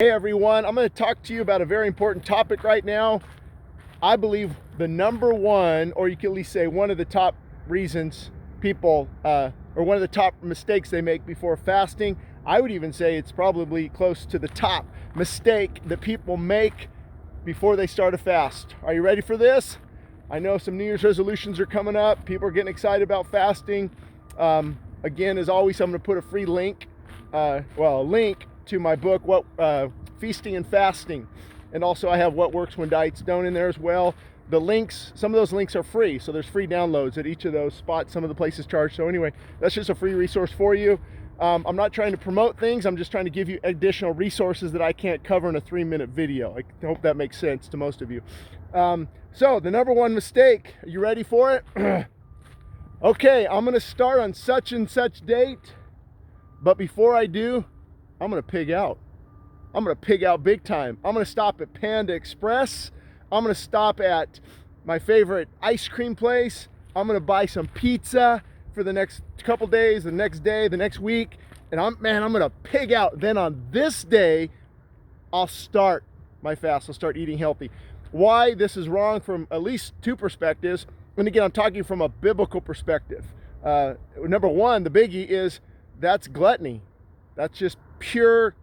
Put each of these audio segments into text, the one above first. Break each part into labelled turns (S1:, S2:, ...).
S1: Hey everyone, I'm going to talk to you about a very important topic right now. I believe the number one, or you can at least say one of the top reasons people, or one of the top mistakes they make before fasting. I would even say it's probably close to the top mistake that people make before they start a fast. Are you ready for this? I know some New Year's resolutions are coming up. People are getting excited about fasting. Again, as always, I'm going to put a free link, a link to my book, Feasting and Fasting, and also I have What Works When Diets Don't in there as well. The links, some of those links are free, so there's free downloads at each of those spots. Some of the places charge. So anyway, that's just a free resource for you. I'm not trying to promote things. I'm just trying to give you additional resources that I can't cover in a 3-minute video. I hope that makes sense to most of you. So the number one mistake, are you ready for it? Okay, I'm going to start on such and such date, but before I do, I'm going to pig out. I'm going to pig out big time. I'm going to stop at Panda Express. I'm going to stop at my favorite ice cream place. I'm going to buy some pizza for the next couple days, the next day, the next week. And I'm going to pig out. Then on this day, I'll start my fast. I'll start eating healthy. Why this is wrong from at least two perspectives. And again, I'm talking from a biblical perspective. Number one, the biggie is that's gluttony. That's just pure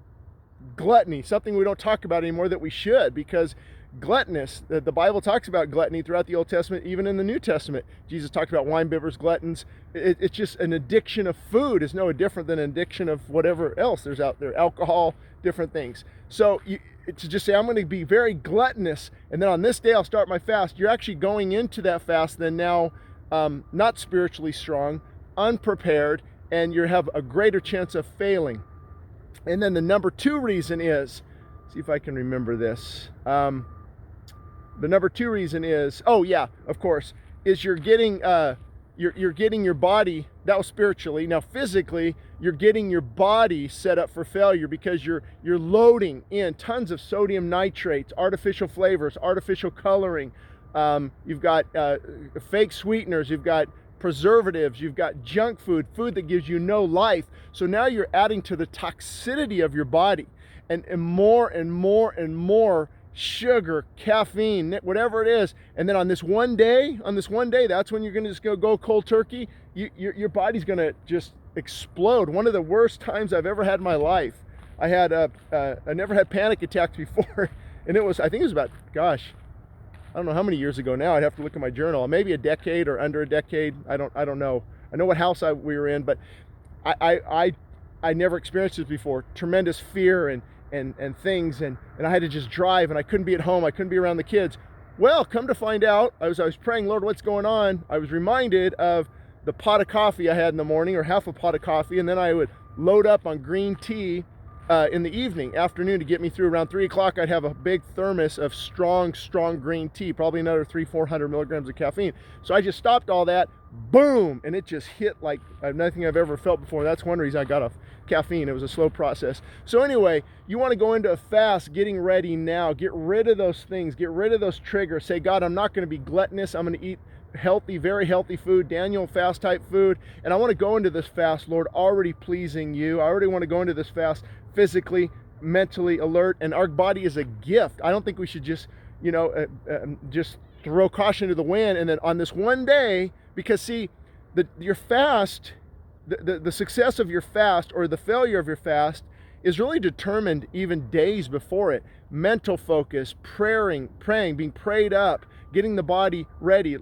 S1: gluttony, something we don't talk about anymore that we should, because gluttonous, the Bible talks about gluttony throughout the Old Testament, even in the New Testament. Jesus talked about wine bibbers, gluttons. It's just an addiction of food is no different than an addiction of whatever else there's out there, alcohol, different things. So to just say, I'm going to be very gluttonous, and then on this day I'll start my fast, you're actually going into that fast then now not spiritually strong, unprepared, and you have a greater chance of failing. And then the number two reason is, see if I can remember this. The number two reason is, oh yeah, of course, is you're getting your body, that was spiritually. Now physically, you're getting your body set up for failure because you're loading in tons of sodium nitrates, artificial flavors, artificial coloring. You've got fake sweeteners, you've got preservatives, you've got junk food that gives you no life. So now you're adding to the toxicity of your body, and more and more and more sugar, caffeine, whatever it is. And then on this one day, that's when you're going to just go cold turkey. Your body's going to just explode. One of the worst times I've ever had in my life. I never had panic attacks before, and I think it was about, gosh, I don't know how many years ago now. I'd have to look at my journal. Maybe a decade or under a decade. I don't know. I know what house we were in, but I never experienced this before. Tremendous fear and things, and I had to just drive, and I couldn't be at home. I couldn't be around the kids. Well, come to find out, I was praying, Lord, what's going on? I was reminded of the pot of coffee I had in the morning, or half a pot of coffee, and then I would load up on green tea in the afternoon to get me through. Around 3 o'clock, I'd have a big thermos of strong green tea, probably another 300-400 milligrams of caffeine. So I just stopped all that, boom, and it just hit like nothing I've ever felt before. That's one reason I got off caffeine. It was a slow process. So anyway, you want to go into a fast getting ready now. Get rid of those things. Get rid of those triggers. Say, God, I'm not going to be gluttonous. I'm going to eat healthy, very healthy food, Daniel fast type food. And I want to go into this fast, Lord, already pleasing you. I already want to go into this fast physically, mentally alert, and our body is a gift. I don't think we should just, just throw caution to the wind. And then on this one day, because see, your fast, the success of your fast or the failure of your fast is really determined even days before it. Mental focus, praying, being prayed up, getting the body ready.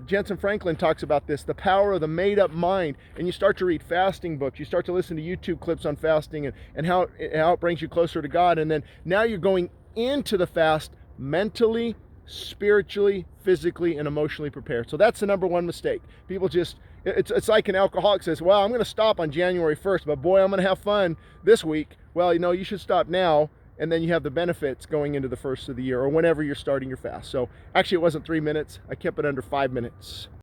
S1: Jensen Franklin talks about this, the power of the made-up mind. And you start to read fasting books. You start to listen to YouTube clips on fasting and how it brings you closer to God. And then now you're going into the fast mentally, spiritually, physically, and emotionally prepared. So that's the number one mistake. People just, it's like an alcoholic says, well, I'm going to stop on January 1st, but boy, I'm going to have fun this week. Well, you should stop now, and then you have the benefits going into the first of the year or whenever you're starting your fast. So actually, it wasn't 3 minutes. I kept it under 5 minutes.